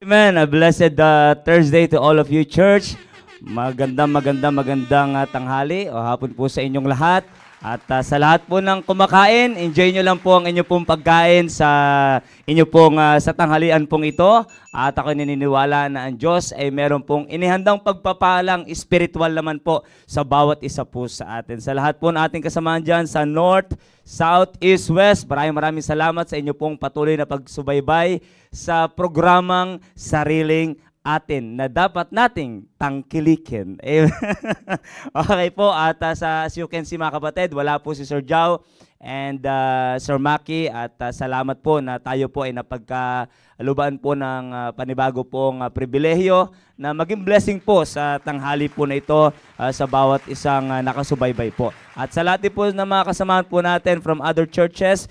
Amen. A blessed Thursday to all of you, church. Magandang tanghali o hapon po sa inyong lahat. At sa lahat po ng kumakain, enjoy nyo lang po ang inyo pong pagkain sa inyo pong sa tanghalian pong ito. At ako naniniwala na ang Diyos ay meron pong inihandang pagpapalang spiritual naman po sa bawat isa po sa atin. Sa lahat po ng ating kasamahan dyan sa North, South, East, West, maraming salamat sa inyo pong patuloy na pagsubaybay sa programang Sariling Atin na dapat nating tangkilikin. Okay po, at as you can see mga kapatid, wala po si Sir Jao and Sir Maki at salamat po na tayo po ay napagkalubaan po ng panibago pong pribilehyo na maging blessing po sa tanghali po na ito sa bawat isang nakasubaybay po. At sa lahat po na mga kasamahan po natin from other churches,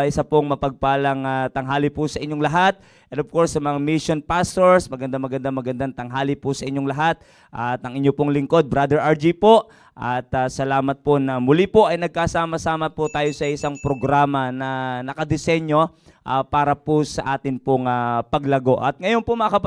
isa pong mapagpalang tanghali po sa inyong lahat. And of course, sa mga mission pastors, magandang tanghali po sa inyong lahat. At ang inyo pong lingkod, Brother RG po. At salamat po na muli po ay nagkasama-sama po tayo sa isang programa na nakadisenyo para po sa atin pong paglago. At ngayon po mga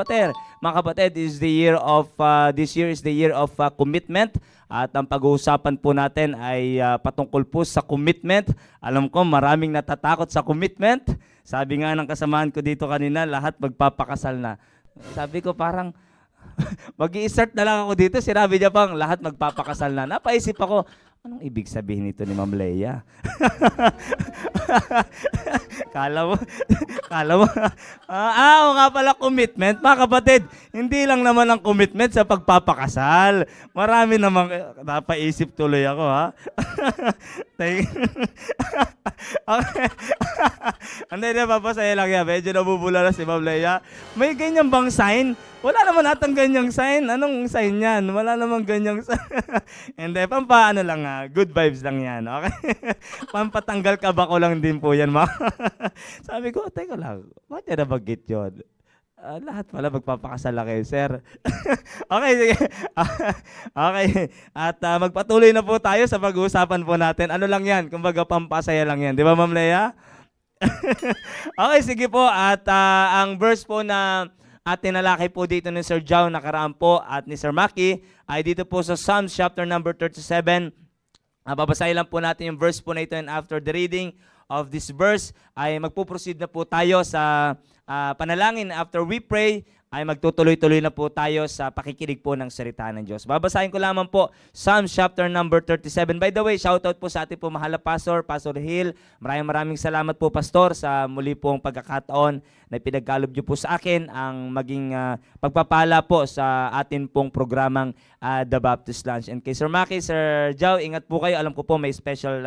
kapatid, is the year of, this year is the year of commitment. At ang pag-uusapan po natin ay patungkol po sa commitment. Alam ko maraming natatakot sa commitment. Sabi nga ng kasamahan ko dito kanina, lahat magpapakasal na. Sabi ko parang mag-i-start na lang ako dito. Sinabi niya pang lahat magpapakasal na. Napaisip ako, anong ibig sabihin nito ni Ma'am Leia? Kala mo, oo nga pala commitment. Mga kapatid, hindi lang naman ang commitment sa pagpapakasal. Marami namang, napaisip tuloy ako ha. Okay. Hindi na, papasaya lang yan. Medyo nabubula na si Ma'am Leia. May ganyan bang sign? Wala naman atang ganyang sign. Anong sign yan? Wala naman ganyang sign. Hindi, pampaano lang good vibes lang yan. Okay? Pampatanggal ka ba ko lang din po yan, ma. Sabi ko, teka lang, bakit yan nabagit yun? Lahat pala magpapakasal lang kayo, sir. Okay, sige. Okay. At magpatuloy na po tayo sa pag-uusapan po natin. Ano lang yan? Kumbaga pampasaya lang yan. Di ba, Ma'am Leia? Okay, sige po. At ang verse po na atin nalaki po dito ni Sir Jao nakaraan po at ni Sir Maki ay dito po sa Psalms chapter number 37. Babasahin lang po natin yung verse po na ito, and after the reading of this verse ay magpuproceed na po tayo sa panalangin. After we pray ay magtutuloy-tuloy na po tayo sa pakikinig po ng salita ng Diyos. Babasahin ko lamang po Psalms chapter number 37. By the way, shoutout po sa ating po mahal na Pastor Hill. Maraming salamat po, Pastor, sa muli pong pagkakataon na pinagkalob niyo po sa akin ang maging pagpapala po sa atin pong programang The Baptist Lunch. And kay Sir Maki, Sir Jao, ingat po kayo. Alam ko po may special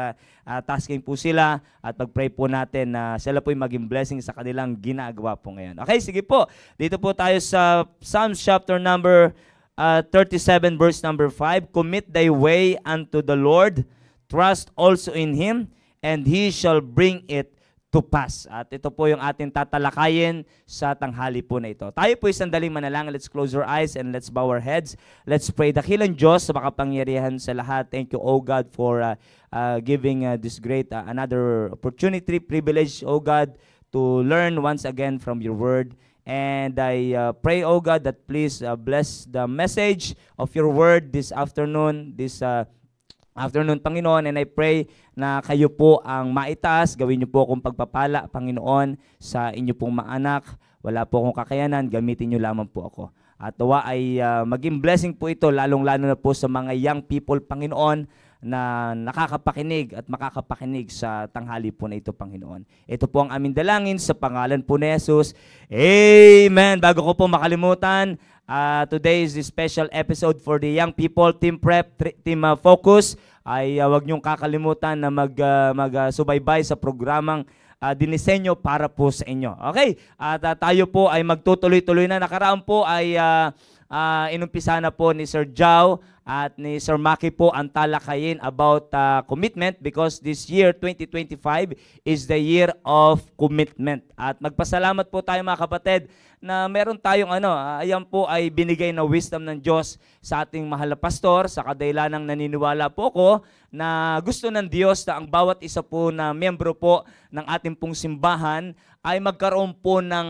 tasking po sila at pag-pray po natin na sila po yung maging blessing sa kanilang ginagawa po ngayon. Okay, sige po. Dito po tayo sa Psalms chapter number 37 verse number 5. Commit thy way unto the Lord, trust also in Him, and He shall bring it to pass. At ito po yung ating tatalakayin sa tanghali po na ito. Tayo po isang daling manalangin. Let's close our eyes and let's bow our heads. Let's pray. Dakilang Diyos sa makapangyarihan sa lahat. Thank you, O God, for giving this great another opportunity, privilege, O God, to learn once again from your word. And I pray, oh God, that please bless the message of your word this afternoon, Panginoon. And I pray na kayo po ang maitaas, gawin niyo po akong pagpapala, Panginoon, sa inyo pong mga anak. Wala po akong kakayanan, gamitin niyo lamang po ako. At nawa ay maging blessing po ito, lalong-lalo na po sa mga young people, Panginoon, na nakakapakinig at makakapakinig sa tanghali po na ito, Panginoon. Ito po ang aming dalangin sa pangalan po ni Jesus. Amen. Bago ko po makalimutan, today is the special episode for the young people, Team Prep, Team Focus. Ay huwag niyong kakalimutan na magsubaybay sa programang dinisenyo para po sa inyo. Okay? At tayo po ay magtutuloy-tuloy na. Nakaraan po ay inumpisa na po ni Sir Jao at ni Sir Maki po ang talakayin about commitment, because this year 2025 is the year of commitment. At magpasalamat po tayo mga kapatid na meron tayong ayan po ay binigay na wisdom ng Diyos sa ating mahal na pastor, sa kadahilanang naniniwala po ko na gusto ng Diyos na ang bawat isa po na miyembro po ng ating pong simbahan ay magkaroon po ng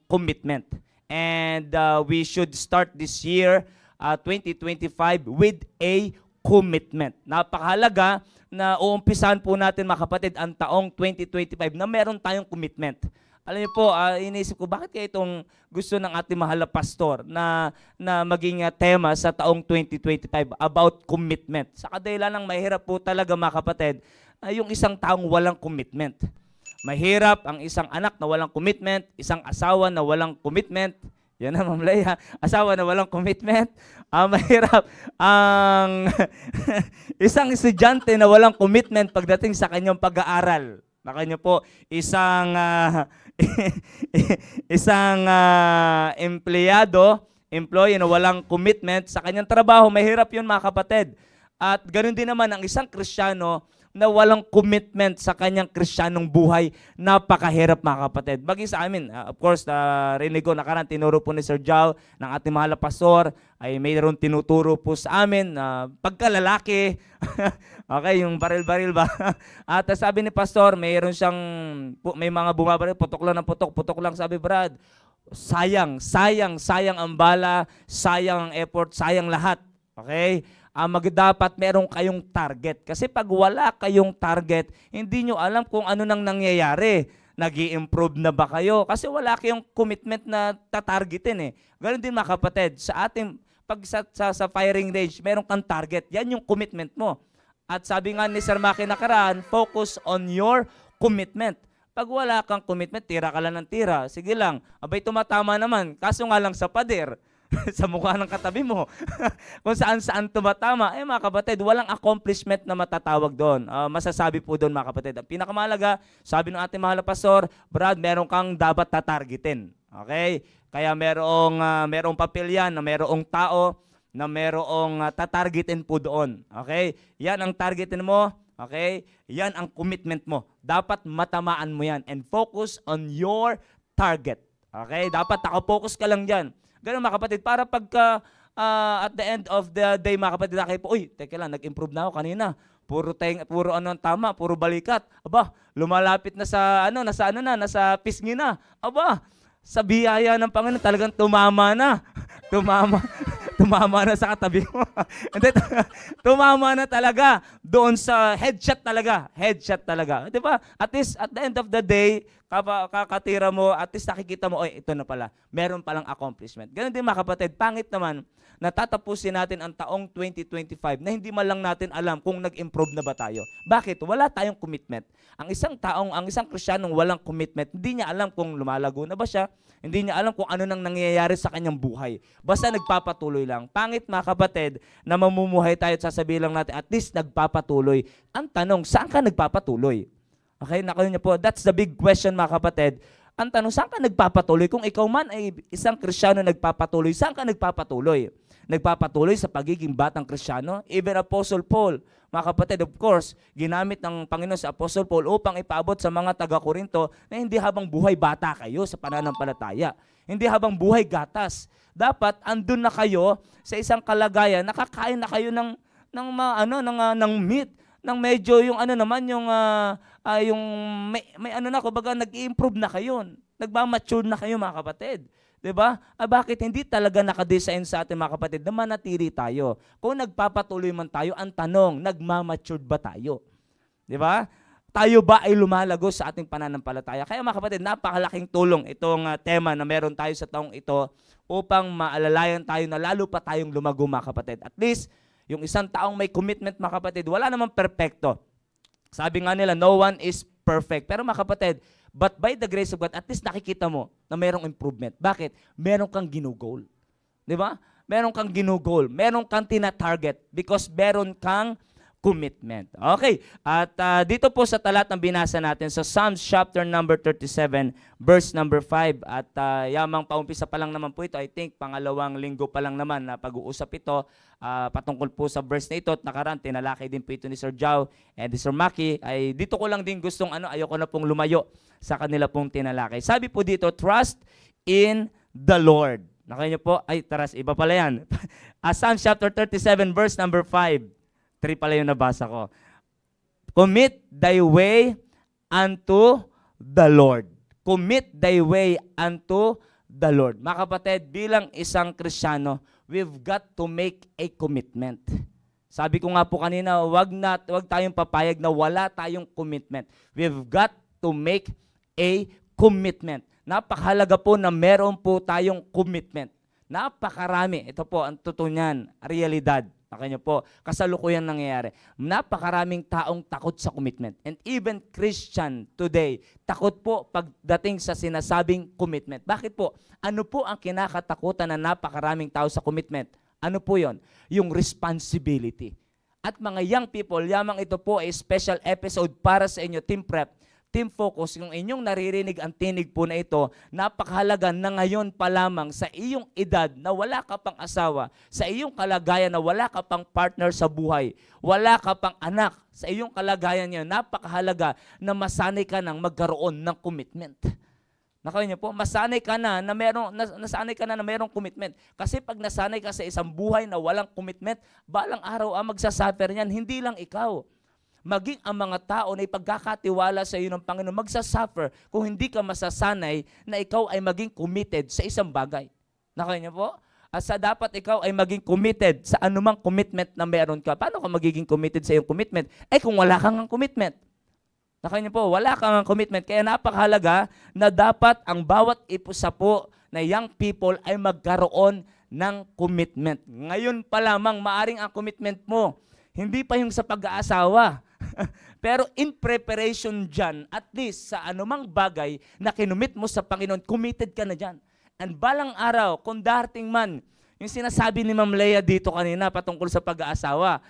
commitment. And we should start this year, 2025, with a commitment. Napakahalaga na uumpisahan po natin, mga kapatid, ang taong 2025 na meron tayong commitment. Alam niyo po, iniisip ko, bakit kaya itong gusto ng ating mahal na pastor na maging tema sa taong 2025 about commitment? Sa kadahilan ng mahirap po talaga, mga kapatid, yung isang taong walang commitment. Mahirap ang isang anak na walang commitment, isang asawa na walang commitment. Yan na, Ma'am Leia. Asawa na walang commitment. Mahirap ang isang estudyante na walang commitment pagdating sa kanyang pag-aaral. Naka niyo po, isang employee na walang commitment sa kanyang trabaho, mahirap yun, mga kapatid. At ganoon din naman ang isang Kristiyano na walang commitment sa kanyang Kristiyanong buhay, napakahirap, mga kapatid. Bagay sa amin, of course, rinig ko, nakaraan tinuro po ni Sir Jao ng ating mahal na pastor, ay mayroon tinuturo po sa amin, pagkalalaki, okay, yung baril-baril ba? At sabi ni pastor, mayroon siyang, may mga bumabaril, putok lang ng putok lang, sabi Brad, sayang ang bala, sayang ang effort, sayang lahat, okay? Dapat meron kayong target. Kasi pag wala kayong target, hindi nyo alam kung ano nang nangyayari. Nag-i-improve na ba kayo? Kasi wala kayong commitment na tatargetin eh. Ganon din, mga kapatid, sa ating sa firing range, meron kang target. Yan yung commitment mo. At sabi nga ni Sir Maki nakaraan, focus on your commitment. Pag wala kang commitment, tira ka lang ng tira. Sige lang, abay tumatama naman. Kaso nga lang sa pader. Sa mukha ng katabi mo. Kung saan-saan tumatama, mga kapatid, walang accomplishment na matatawag doon. Masasabi po doon, mga kapatid. Ang pinakamahalaga, sabi ng ating mahal na pastor, Brad, meron kang dapat tatargetin. Okay? Kaya merong papel yan, na merong tao, na merong tatargetin po doon. Okay? Yan ang targetin mo. Okay? Yan ang commitment mo. Dapat matamaan mo yan. And focus on your target. Okay? Dapat nakapokus ka lang dyan. Ganun, mga kapatid, para pagka at the end of the day, mga kapatid, po, uy, teka lang, nag-improve na ako kanina. Puro ano tama, puro balikat. Aba, lumalapit na nasa pisngi na. Aba, sa biyaya ng Panginoon, talagang tumama na. Tumama na sa katabi mo. Tumama na talaga. Doon sa headshot talaga. Di ba? At least, at the end of the day, kakatira mo, at least nakikita mo, ito na pala. Meron palang accomplishment. Ganun din, mga kapatid. Pangit naman, natatapusin natin ang taong 2025 na hindi man lang natin alam kung nag-improve na ba tayo. Bakit? Wala tayong commitment. Ang isang Kristiyanong walang commitment, hindi niya alam kung lumalago na ba siya, hindi niya alam kung ano nang nangyayari sa kanyang buhay. Basta nagpapatuloy lang. Pangit, mga kapatid, na mamumuhay tayo at sasabihin lang natin, at least nagpapatuloy. Ang tanong, saan ka nagpapatuloy? Okay, nakuha niyo po, that's the big question, mga kapatid. Ang tanong, saan ka nagpapatuloy? Kung ikaw man ay isang Kristiyano nagpapatuloy, saan ka nagpapatuloy? Nagpapatuloy sa pagiging batang Kristiyano? Even Apostle Paul, mga kapatid, of course, ginamit ng Panginoon sa Apostle Paul upang ipaabot sa mga taga-Korinto na hindi habang buhay bata kayo sa pananampalataya. Hindi habang buhay gatas. Dapat andun na kayo sa isang kalagayan, nakakain na kayo ng meat, ng medyo yung kumbaga nag-i-improve na kayo. Nagmamature na kayo, mga kapatid. 'Di ba? Bakit hindi talaga nakadesign sa atin, mga kapatid, na manatili tayo? Kung nagpapatuloy man tayo, ang tanong, nagmamature ba tayo? 'Di ba? Tayo ba ay lumalago sa ating pananampalataya? Kaya, mga kapatid, napakalaking tulong itong tema na meron tayo sa taong ito upang maalalayan tayo na lalo pa tayong lumago, mga kapatid. At least, yung isang taong may commitment, mga kapatid, wala namang perpekto. Sabi nga nila, no one is perfect. Pero, mga kapatid, but by the grace of God, at least nakikita mo na merong improvement. Bakit? Meron kang ginugol. Di ba? Meron kang ginugol. Meron kang tina-target because meron kang commitment. Okay. At dito po sa talatang binasa natin sa Psalms chapter number 37, verse number 5. At yamang paumpisa pa lang naman po ito. I think pangalawang linggo pa lang naman na pag-uusap ito patungkol po sa verse na ito. At nakaraan, tinalakay din po ito ni Sir Jao and ni Sir Maki. Ay dito ko lang din gustong ayoko na pong lumayo sa kanila pong tinalakay. Sabi po dito, trust in the Lord. Nakaya niyo po? Ay, taras, iba pala yan. Psalms chapter 37, verse number 5. 3 pala yung nabasa ko. Commit thy way unto the Lord. Commit thy way unto the Lord. Mga kapatid, bilang isang Kristiyano, we've got to make a commitment. Sabi ko nga po kanina, wag tayong papayag na wala tayong commitment. We've got to make a commitment. Napakahalaga po na meron po tayong commitment. Napakarami. Ito po, ang totoo niyan, realidad. Nakanya po, kasalukuyan nangyayari. Napakaraming taong takot sa commitment. And even Christian today, takot po pagdating sa sinasabing commitment. Bakit po? Ano po ang kinakatakutan na napakaraming tao sa commitment? Ano po yon? Yung responsibility. At mga young people, yamang ito po ay special episode para sa inyo, Team Prep, Team Focus, yung inyong naririnig ang tinig po na ito, napakahalaga na ngayon pa lamang sa iyong edad na wala ka pang asawa, sa iyong kalagayan na wala ka pang partner sa buhay, wala ka pang anak, sa iyong kalagayan niyo, napakahalaga na masanay ka nang magkaroon ng commitment. Nakaya niyo po, nasanay ka na na merong commitment. Kasi pag nasanay ka sa isang buhay na walang commitment, balang araw ang magsasuffer niyan, hindi lang ikaw. Maging ang mga tao na ipagkakatiwala sa iyo ng Panginoon, magsasuffer kung hindi ka masasanay na ikaw ay maging committed sa isang bagay. Nakaya niyo po? At dapat ikaw ay maging committed sa anumang commitment na meron ka. Paano ka magiging committed sa iyong commitment? Kung wala kang commitment. Nakaya niyo po, wala kang commitment. Kaya napakahalaga na dapat ang bawat isa po na young people ay magkaroon ng commitment. Ngayon pa lamang, maaring ang commitment mo, hindi pa yung sa pag-aasawa. Pero in preparation dyan, at least sa anumang bagay na kinumit mo sa Panginoon, committed ka na dyan. And balang araw, kung darating man, yung sinasabi ni Ma'am Leia dito kanina patungkol sa pag-aasawa,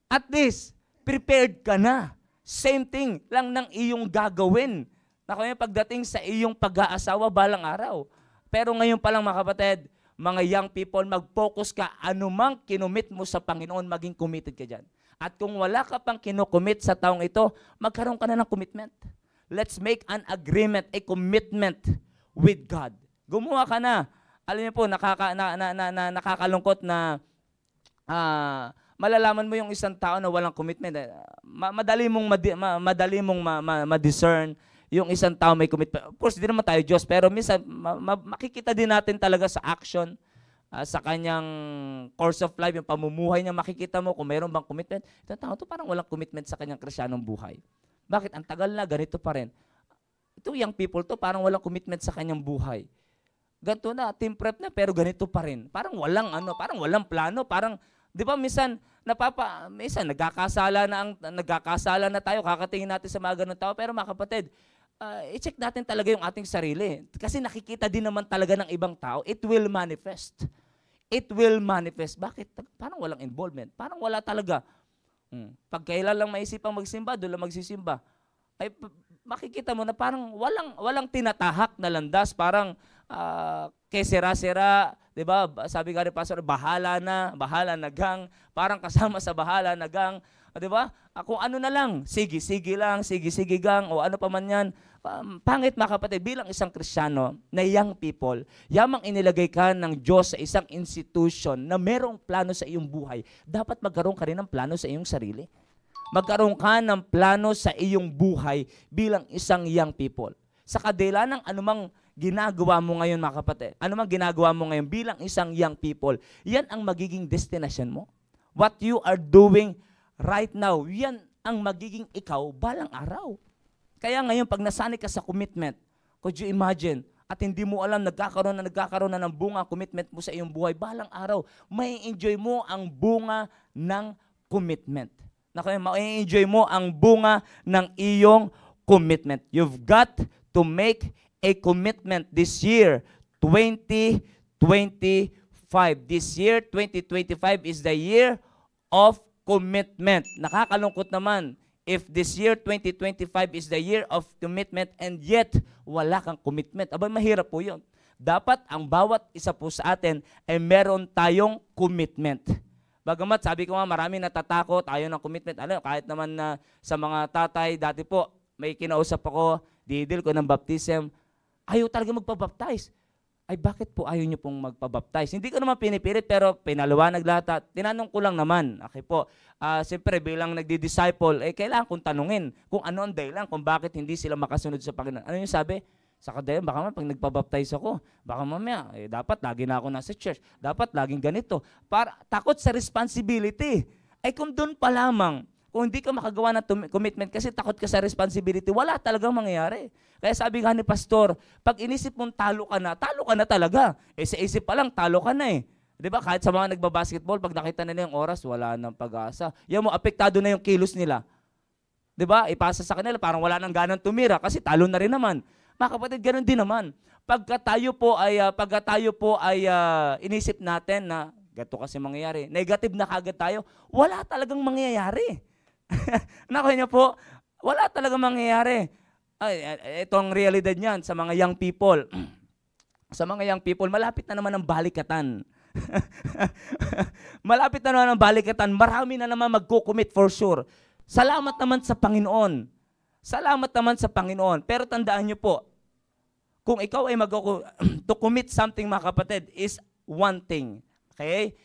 at least, prepared ka na. Same thing lang ng iyong gagawin. Na kaya pagdating sa iyong pag-aasawa balang araw. Pero ngayon pa lang mga kapatid, mga young people, mag-focus ka, anumang kinumit mo sa Panginoon, maging committed ka dyan. At kung wala ka pang kinukommit sa taong ito, magkaroon ka na ng commitment. Let's make an agreement, a commitment with God. Gumawa ka na. Alam niyo po, nakakalungkot na malalaman mo yung isang tao na walang commitment. Madali mong ma-discern yung isang tao may commitment. Of course, di naman tayo Diyos, pero minsan makikita din natin talaga sa action, sa kanyang course of life, yung pamumuhay niya, makikita mo kung mayroon bang commitment. Itong tao to parang walang commitment sa kanyang Kristiyanong buhay. Bakit? Ang tagal na, ganito pa rin. Ito young people to, parang walang commitment sa kanyang buhay. Ganito na, team prep na, pero ganito pa rin. Parang walang plano, parang, di ba minsan nagkakasala na tayo, kakatingin natin sa mga ganun tao, pero mga kapatid, i-check natin talaga yung ating sarili. Kasi nakikita din naman talaga ng ibang tao, it will manifest. It will manifest. Bakit? Parang walang involvement. Parang wala talaga. Pag kailan lang maisipang magsimba, doon lang magsisimba. Ay, makikita mo na parang walang tinatahak na landas, parang kesera-sera, di ba? Sabi nga rin, Pastor, bahala na gang, parang kasama sa bahala na gang, di ba? Kung ano na lang, sige gang, o ano pa man yan. Pangit mga kapatid, bilang isang Kristiyano na young people, yamang inilagay ka ng Diyos sa isang institution na merong plano sa iyong buhay, dapat magkaroon ka rin ng plano sa iyong sarili. Magkaroon ka ng plano sa iyong buhay bilang isang young people. Sa kadila ng anumang ginagawa mo ngayon mga kapatid, anumang ginagawa mo ngayon bilang isang young people, yan ang magiging destination mo. What you are doing right now, yan ang magiging ikaw balang araw. Kaya ngayon, pag nasanay ka sa commitment, could you imagine, at hindi mo alam, nagkakaroon na ng bunga commitment mo sa iyong buhay, balang araw, may enjoy mo ang bunga ng commitment. May enjoy mo ang bunga ng iyong commitment. You've got to make a commitment this year, 2025. This year, 2025 is the year of commitment. Nakakalungkot naman if this year, 2025 is the year of commitment and yet wala kang commitment. Abay, mahirap po yun. Dapat ang bawat isa po sa atin ay meron tayong commitment. Bagamat sabi ko nga marami natatakot, ayaw ng commitment. Alam, kahit naman na sa mga tatay, dati po may kinausap ako, didil ko ng baptism, ayaw talaga magpabaptize. Ay bakit po ayaw nyo pong magpabaptize? Hindi ko naman pinipilit pero pinaliwanag lahat. Tinanong ko lang naman. Okay po, siyempre bilang nagdi-disciple, kailangan kong tanungin kung ano ang dahilan, kung bakit hindi sila makasunod sa Panginoon. Ano yung sabi? Saka dahil, baka pag nagpabaptize ako, baka mamaya, dapat lagi na ako nasa church. Dapat laging ganito. Takot sa responsibility. Ay kung doon pa lamang, kung hindi ka makagawa ng commitment kasi takot ka sa responsibility, wala talagang mangyayari. Kaya sabi nga ni Pastor, pag inisip mong talo ka na talaga. Sa isip pa lang, talo ka na eh. Di ba? Kahit sa mga nagbabasketball, pag nakita nila yung oras, wala nang pag-asa. Yan mo, apektado na yung kilos nila. Di ba? Ipasa sa kanila, parang wala nang ganang tumira kasi talo na rin naman. Mga kapatid, ganoon din naman. Pagka tayo po ay inisip natin na gato kasi mangyayari, negative na kagad tayo, wala talagang mangyayari. Nakuha niyo po, wala talagang mangyayari. Ito ang realidad niyan sa mga young people. Sa mga young people, malapit na naman ang balikatan. Malapit na naman ang balikatan. Marami na naman magko-commit for sure. Salamat naman sa Panginoon. Salamat naman sa Panginoon. Pero tandaan niyo po, kung ikaw ay to commit something, mga kapatid, is one thing. Okay?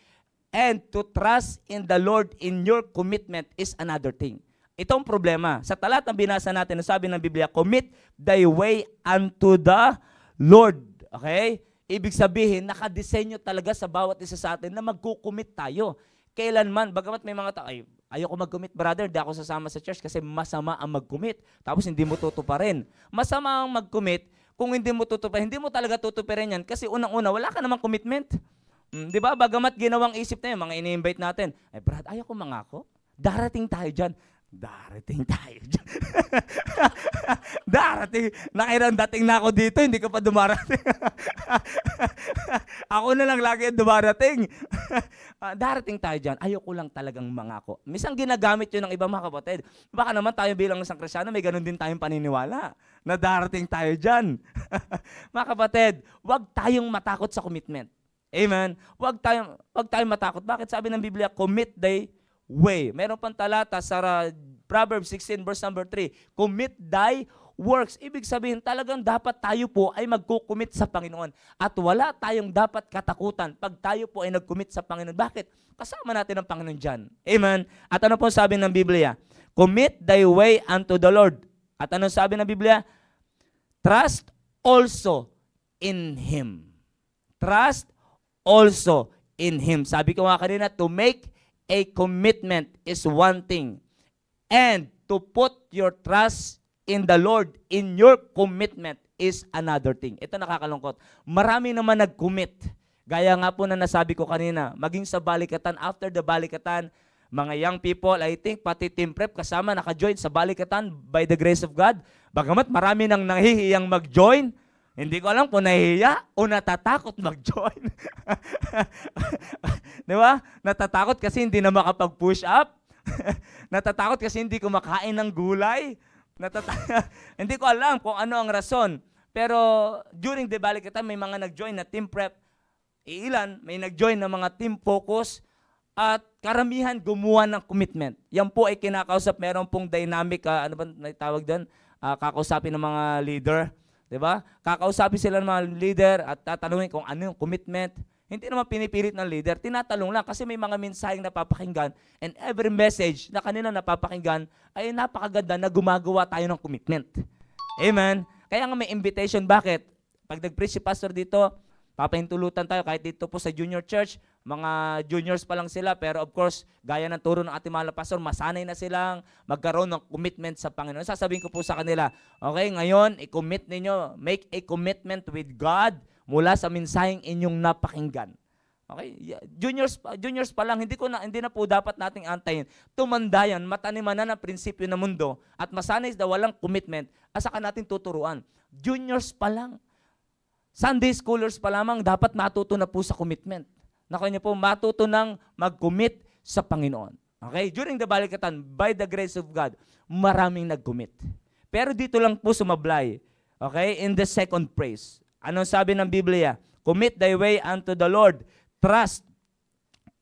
And to trust in the Lord in your commitment is another thing. Ito ang problema. Sa talatang binasa natin, sabi ng Biblia, commit thy way unto the Lord. Okay? Ibig sabihin, nakadesenyo talaga sa bawat isa sa atin na magkukumit tayo. Kailanman, bagamat may mga tao, ayoko mag-commit, brother, di ako sasama sa church kasi masama ang mag-commit. Tapos hindi mo tutuparin. Masama ang mag-commit, kung hindi mo tutuparin, hindi mo talaga tutuparin yan kasi unang-una, wala ka namang commitment. Di ba? Bagamat ginawang isip na yun, mga ini-invite natin, brad, ayoko mangako. Darating tayo dyan. Darating tayo dyan. Darating. Nakailang dating na ako dito, hindi ka pa dumarating. Ako na lang lagi dumarating. Darating tayo dyan. Ayoko lang talagang mangako. Minsan ginagamit yun ng ibang mga kapatid. Baka naman tayo bilang isang Kristiyano, may ganun din tayong paniniwala na darating tayo dyan. Mga kapatid, huwag tayong matakot sa commitment. Amen? Huwag tayong matakot. Bakit sabi ng Biblia, commit thy way. Meron pang talata sa Proverbs 16 verse number 3. Commit thy works. Ibig sabihin talagang dapat tayo po ay magkukumit sa Panginoon. At wala tayong dapat katakutan pag tayo po ay nagkumit sa Panginoon. Bakit? Kasama natin ang Panginoon dyan. Amen? At ano po sabi ng Biblia? Commit thy way unto the Lord. At ano sabi ng Biblia? Trust also in Him. Trust also in Him. Sabi ko nga kanina, to make a commitment is one thing. And to put your trust in the Lord in your commitment is another thing. Ito nakakalungkot. Marami naman nag-commit. Gaya nga po na nasabi ko kanina, maging sa balikatan, after the balikatan, mga young people, I think, pati team prep, kasama naka-join sa balikatan by the grace of God. Bagamat marami nang nahihiyang mag-join, hindi ko alam kung nahihiya o natatakot mag-join. Di ba? Natatakot kasi hindi na makapag-push up. Natatakot kasi hindi kumakain ng gulay. Hindi ko alam kung ano ang rason. Pero during the balikatan, may mga nag-join na team prep. Ilan, may nag-join na mga team focus. At karamihan gumawa ng commitment. Yan po ay kinakausap. Meron pong dynamic, ano ba tawag doon? Kakausapin ng mga leader. Diba? Kakausapin sila ng mga leader at tatanungin kung ano yung commitment. Hindi naman pinipilit ng leader, tinatalong lang kasi may mga mensaheng napapakinggan and every message na kanila napapakinggan ay napakaganda na gumagawa tayo ng commitment. Amen? Kaya nga may invitation. Bakit? Pag nag-preach si pastor dito, papahintulutan tayo kahit dito po sa junior church, mga juniors pa lang sila, pero of course, gaya ng turo ng ating mahal na pastor, masanay na silang magkaroon ng commitment sa Panginoon. Sasabihin ko po sa kanila, okay, ngayon, i-commit ninyo, make a commitment with God mula sa mensaheng inyong napakinggan. Okay? Juniors pa lang, hindi na po dapat nating antayin. Tumandayan, mataniman na ng prinsipyo ng mundo, at masanay na walang commitment, asaka natin tuturuan. Juniors pa lang. Sunday schoolers pa lamang, dapat matuto na po sa commitment. Nakuha niyo po, matuto nang mag-commit sa Panginoon. Okay? During the balikatan, by the grace of God, maraming nag-commit. Pero dito lang po sumablay. Okay? In the second praise. Anong sabi ng Biblia? Commit thy way unto the Lord. Trust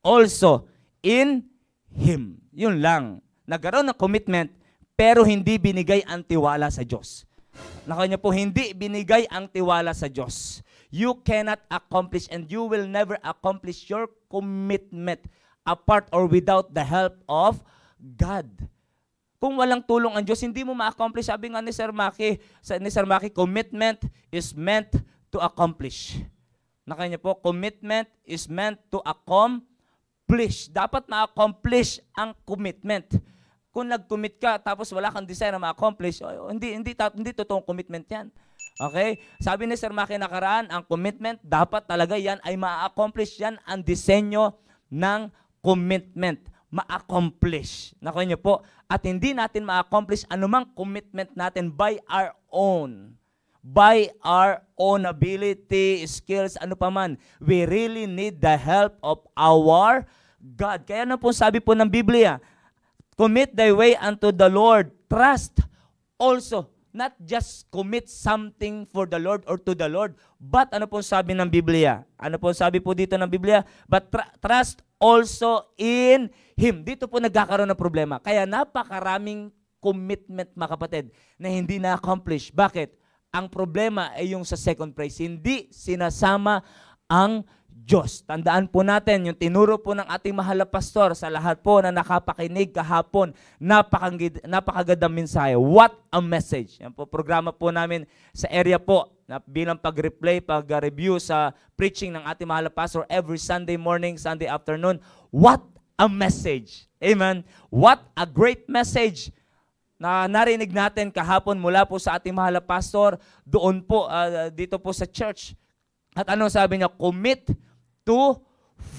also in Him. Yun lang. Nagkaroon ng commitment, pero hindi binigay ang tiwala sa Diyos. Nakuha niyo po, hindi binigay ang tiwala sa Diyos. You cannot accomplish and you will never accomplish your commitment apart or without the help of God. Kung walang tulong ang Diyos, hindi mo ma-accomplish. Sabi nga ni Sir Maki, commitment is meant to accomplish. Nakaya niyo po, commitment is meant to accomplish. Dapat ma-accomplish ang commitment. Kung nag-commit ka, tapos wala kang desire na ma-accomplish, hindi totoong commitment yan. Okay? Sabi ni Sir Maki nakaraan, ang commitment, dapat talaga yan ay ma-accomplish. Yan ang disenyo ng commitment. Ma-accomplish. Nakaya niyo po, at hindi natin ma-accomplish anumang commitment natin by our own. By our own ability, skills, ano pa man. We really need the help of our God. Kaya na po sabi po ng Biblia, commit thy way unto the Lord. Trust also. Not just commit something for the Lord or to the Lord, but ano po sabi ng Biblia? Ano po sabi po dito ng Biblia? But trust also in Him. Dito po nagkakaroon ng problema. Kaya napakaraming commitment, mga kapatid, na hindi na-accomplish. Bakit? Ang problema ay yung sa second phrase. Hindi sinasama ang Diyos. Tandaan po natin, yung tinuro po ng ating mahal na pastor sa lahat po na nakapakinig kahapon, napakagandang mensahe. What a message. Yan po, programa po namin sa area po na bilang pag-replay, pag-review sa preaching ng ating mahal na pastor every Sunday morning, Sunday afternoon. What a message. Amen. What a great message na narinig natin kahapon mula po sa ating mahal na pastor doon po, dito po sa church. At ano sabi niya? Commit to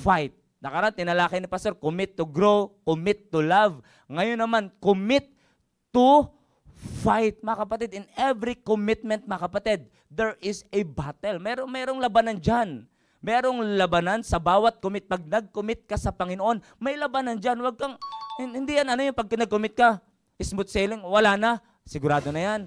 fight. Nakaraan, tinalakay ni pastor, commit to grow, commit to love. Ngayon naman, commit to fight. Mga kapatid, in every commitment, mga kapatid, there is a battle. Merong labanan dyan. Merong labanan sa bawat commit. Pag nag-commit ka sa Panginoon, may labanan dyan. Huwag kang, hindi yan ano yung pag nag-commit ka, smooth sailing, wala na, sigurado na yan.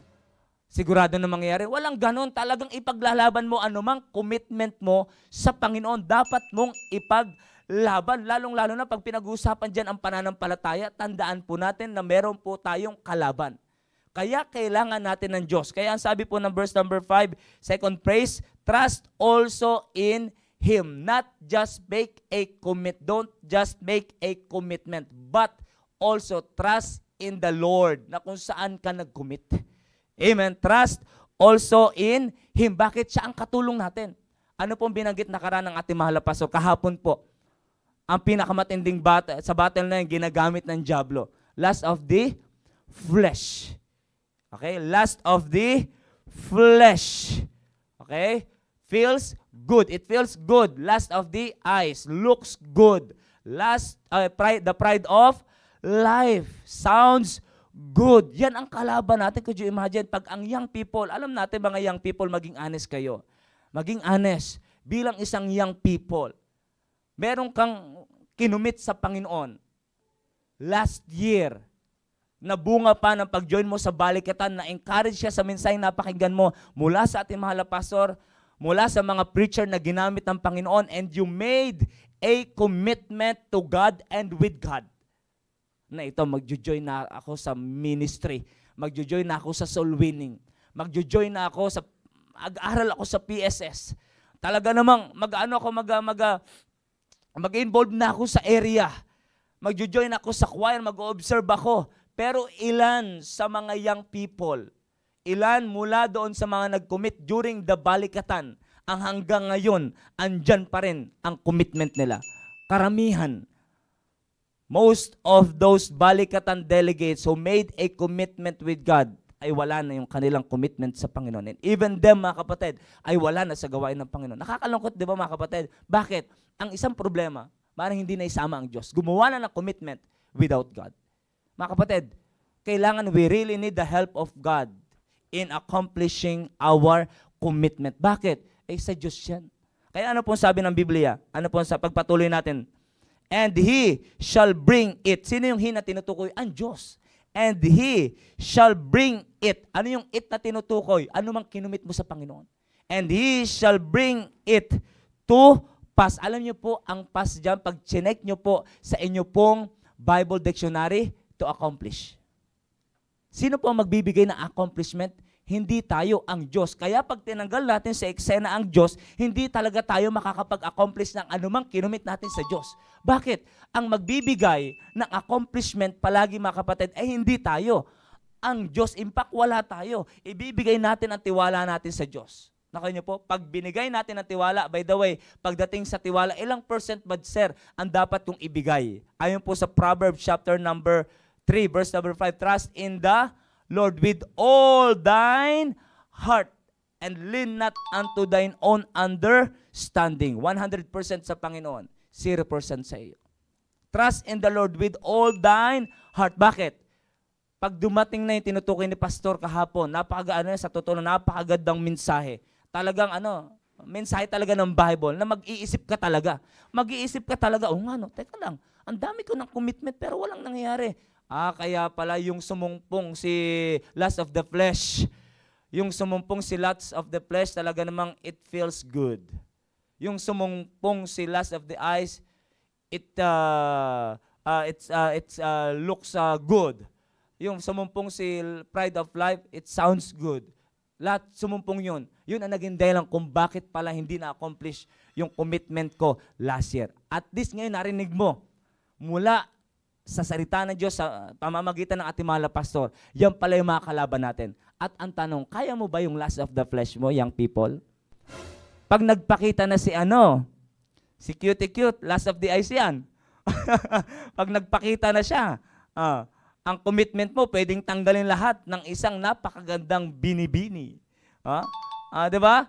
Sigurado na mangyayari. Walang ganon. Talagang ipaglalaban mo anumang commitment mo sa Panginoon. Dapat mong ipaglaban. Lalong-lalo na pag pinag-uusapan dyan ang pananampalataya, tandaan po natin na meron po tayong kalaban. Kaya kailangan natin ng Diyos. Kaya ang sabi po ng verse number 5, second phrase, trust also in Him. Not just make a don't just make a commitment, but also trust in the Lord na kung saan ka nag-commit. Amen. Trust also in Him. Bakit siya ang katulong natin? Ano pong binanggit nakaraan ng ating mahal na pastor? Kahapon po, ang pinakamatinding sa battle na yung ginagamit ng diablo. Lust of the flesh. Okay? Lust of the flesh. Okay? Feels good. It feels good. Lust of the eyes. Looks good. The pride of life. Sounds good. Yan ang kalaban natin. Could you imagine? Pag ang young people, alam natin mga young people, maging honest kayo. Maging honest. Bilang isang young people, meron kang kinumit sa Panginoon. Last year, na bunga pa ng pag-join mo sa balikatan, na-encourage siya sa mensahe na napakinggan mo mula sa ating mahal na pastor, mula sa mga preacher na ginamit ng Panginoon, and you made a commitment to God and with God. Na ito, magjo-join na ako sa ministry, magjo-join na ako sa soul winning, magjo-join na ako sa, mag-aral ako sa PSS. Talaga namang, mag-involve na ako sa area, magjo-join ako sa choir, mag-observe ako. Pero ilan sa mga young people, ilan mula doon sa mga nag-commit during the balikatan, ang hanggang ngayon, andyan pa rin ang commitment nila. Karamihan. Most of those balikatan delegates who made a commitment with God ay wala na yung kanilang commitment sa Panginoon. And even them, mga kapatid, ay wala na sa gawain ng Panginoon. Nakakalungkot, di ba mga kapatid? Bakit? Ang isang problema, parang hindi na isama ang Diyos. Gumawa na ng commitment without God. Mga kapatid, kailangan we really need the help of God in accomplishing our commitment. Bakit? Sa Diyos yan. Kaya ano pong sabi ng Biblia? Ano pong pagpatuloy natin? And He shall bring it. Sino yung He na tinutukoy? Ang Diyos. And He shall bring it. Ano yung it na tinutukoy? Ano mang kinumit mo sa Panginoon? And He shall bring it to pass. Alam niyo po, ang pass dyan, pag chinek niyo po sa inyo pong Bible Dictionary, to accomplish. Sino po ang magbibigay ng accomplishment? Hindi tayo ang Diyos. Kaya pag tinanggal natin sa eksena ang Diyos, hindi talaga tayo makakapag-accomplish ng anumang kinumit natin sa Diyos. Bakit? Ang magbibigay ng accomplishment palagi mga kapatid ay hindi tayo. Ang Diyos, in fact, wala tayo. Ibibigay natin ang tiwala natin sa Diyos. Nakaya niyo po, pag binigay natin ang tiwala, by the way, pagdating sa tiwala, ilang percent ba, sir, ang dapat kong ibigay? Ayon po sa Proverbs chapter number 3, verse number 5, trust in the Lord with all thine heart and lean not unto thine own understanding. 100% sa Panginoon, 0% sa iyo. Trust in the Lord with all thine heart. Bakit? Pag dumating na yung tinutukoy ni Pastor kahapon, sa totoo na napakagandang mensahe. Talagang mensahe talaga ng Bible na mag-iisip ka talaga. Mag-iisip ka talaga, teka lang, ang dami ko ng commitment pero walang nangyayari. Kaya pala yung sumumpong si lust of the flesh. Yung sumumpong si lust of the flesh, talaga namang it feels good. Yung sumumpong si lust of the eyes, it looks good. Yung sumumpong si pride of life, it sounds good. Lahat sumumpong yun. Yun ang naging dahilan kung bakit pala hindi na-accomplish yung commitment ko last year. At least ngayon narinig mo, mula sa salita ng Diyos, sa pamamagitan ng ating mahal na pastor, yan pala yung mga kalaban natin. At ang tanong, kaya mo ba yung lust of the flesh mo, young people? Pag nagpakita na si cute, lust of the eyes yan. Pag nagpakita na siya, ang commitment mo, pwedeng tanggalin lahat ng isang napakagandang binibini. Diba?